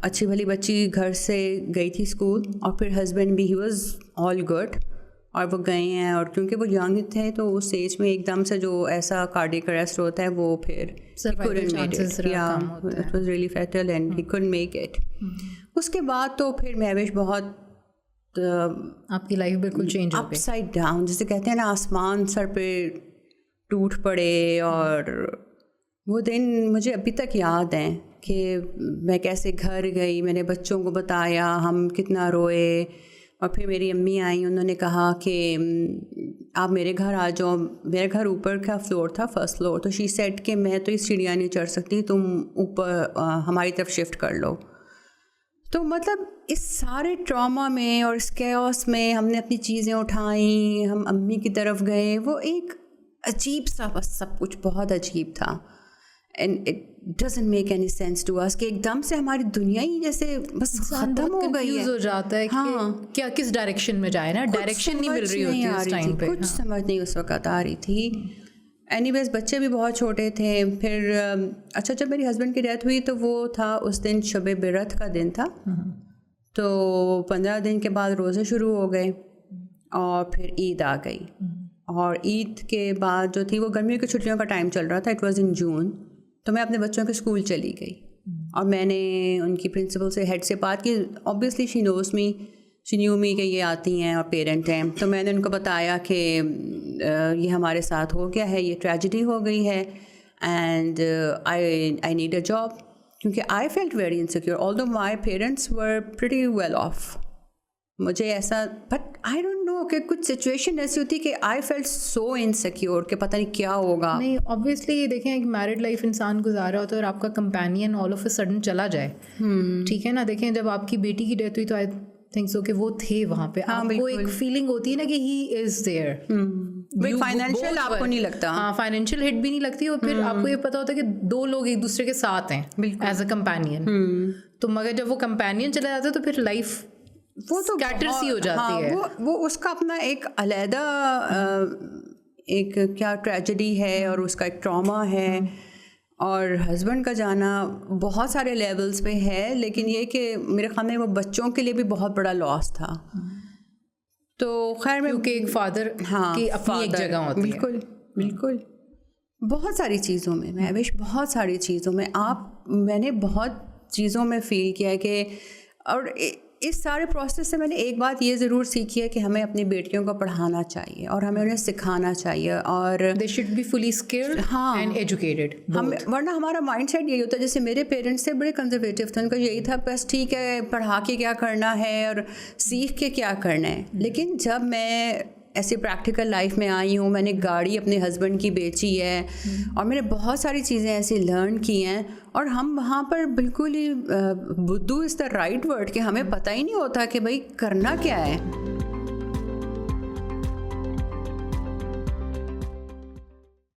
اچھی بھلی بچی گھر سے گئی تھی اسکول, اور پھر ہسبینڈ بھی ہی واز آل گڈ, اور وہ گئے ہیں, اور کیونکہ وہ ینگ تھے تو اس ایج میں ایک دم سے جو ایسا کارڈیک اریسٹ ہوتا ہے وہ پھر it was really fatal and he couldn't make it. اس کے بعد تو پھر مہوش بہت آپ کی لائف بالکل چینج ہو گئی, اپ سائڈ ڈاؤن, جسے کہتے ہیں نا آسمان سر پہ ٹوٹ پڑے. اور وہ دن مجھے ابھی تک یاد ہیں کہ میں کیسے گھر گئی, میں نے بچوں کو بتایا, ہم کتنا روئے. اور پھر میری امی آئیں, انہوں نے کہا کہ آپ میرے گھر آ جاؤ. میرے گھر اوپر کا فلور تھا, فرسٹ فلور, تو شی سیڈ کہ میں تو اس سیڑھیاں نہیں چڑھ سکتی, تم اوپر ہماری طرف شفٹ کر لو. تو مطلب اس سارے ٹراما میں اور اس کیوس میں ہم نے اپنی چیزیں اٹھائیں, ہم امی کی طرف گئے. وہ ایک عجیب سا بس سب کچھ بہت عجیب تھا. And it doesn't make any sense to اس کہ ایک دم سے ہماری دنیا ہی جیسے بس ختم ہو گئی ہے, ہو جاتا ہے کہ کیا کس ڈائریکشن میں جائے نا, ڈائریکشن نہیں مل رہی ہوتی اس ٹائم پہ, کچھ سمجھ نہیں اس وقت آ رہی تھی. اینی ویز بچے بھی بہت چھوٹے تھے. پھر اچھا جب میری ہسبینڈ کی ڈیتھ ہوئی تو وہ تھا اس دن شب برات کا دن تھا, تو 15 دن کے بعد روزے شروع ہو گئے اور پھر عید آ گئی. اور عید کے بعد جو تھی وہ گرمیوں کی چھٹیوں کا ٹائم چل رہا تھا, اٹ واز ان جون. تو میں اپنے بچوں کے اسکول چلی گئی اور میں نے ان کی پرنسپل سے ہیڈ سے بات کی. اوبیسلی شی نیو می کہ یہ آتی ہیں اور پیرنٹ ہیں. تو میں نے ان کو بتایا کہ یہ ہمارے ساتھ ہو گیا ہے, یہ ٹریجڈی ہو گئی ہے, and I need a job. کیونکہ I felt very insecure although my parents were pretty well off. مجھے ایسا بٹ آئی ڈونٹ نو کہ کچھ سچویشن ایسی ہوتی کہ آئی فیلٹ سو انسیکیور کہ پتہ نہیں کیا ہوگا. نہیں اوبویسلی یہ دیکھیں ایک میرڈ لائف انسان گزارا ہوتا ہے اور آپ کا companion all of a sudden چلا جائے, ٹھیک ہے نا. دیکھیں جب آپ کی بیٹی کی ڈیتھ ہوئی تو آئی تھنک سو کہ وہ تھے وہاں پہ, آپ کو ایک فیلنگ ہوتی ہے نا کہ ہی از دیئر. فائنینشیل آپ کو نہیں لگتا, ہاں فائنینشیل ہٹ بھی نہیں لگتی, اور پھر آپ کو یہ پتا ہوتا ہے کہ دو لوگ ایک دوسرے کے ساتھ ہیں ایز اے کمپینین. تو مگر جب وہ کمپینین چلا جاتا ہے تو پھر لائف وہ تو اسکیٹر سی ہو جاتی ہے. وہ اس کا اپنا ایک علیحدہ ایک کیا ٹریجڈی ہے اور اس کا ایک ٹراما ہے. اور ہسبینڈ کا جانا بہت سارے لیولز پہ ہے, لیکن یہ کہ میرے خیال میں وہ بچوں کے لیے بھی بہت بڑا لاس تھا. تو خیر میں کیونکہ ایک فادر کی اپنی ایک جگہ ہوتی ہے. بالکل بالکل. بہت ساری چیزوں میں مہوش, بہت ساری چیزوں میں میں نے بہت چیزوں میں فیل کیا ہے کہ, اور اس سارے پروسیس سے میں نے ایک بات یہ ضرور سیکھی ہے کہ ہمیں اپنی بیٹیوں کو پڑھانا چاہیے اور ہمیں انہیں سکھانا چاہیے, اور they should be fully skilled and educated. ورنہ ہمارا مائنڈ سیٹ یہی ہوتا ہے. جیسے میرے پیرنٹس سے بڑے کنزرویٹو تھے, ان کا یہی تھا بس ٹھیک ہے پڑھا کے کیا کرنا ہے اور سیکھ کے کیا کرنا ہے. لیکن جب میں ایسی پریکٹیکل لائف میں آئی ہوں, میں نے گاڑی اپنے ہسبینڈ کی بیچی ہے, اور میں نے بہت ساری چیزیں ایسی لرن کی ہیں, اور ہم وہاں پر بالکل ہی بدو از دا رائٹ ورڈ کہ ہمیں پتہ ہی نہیں ہوتا کہ بھائی کرنا کیا ہے.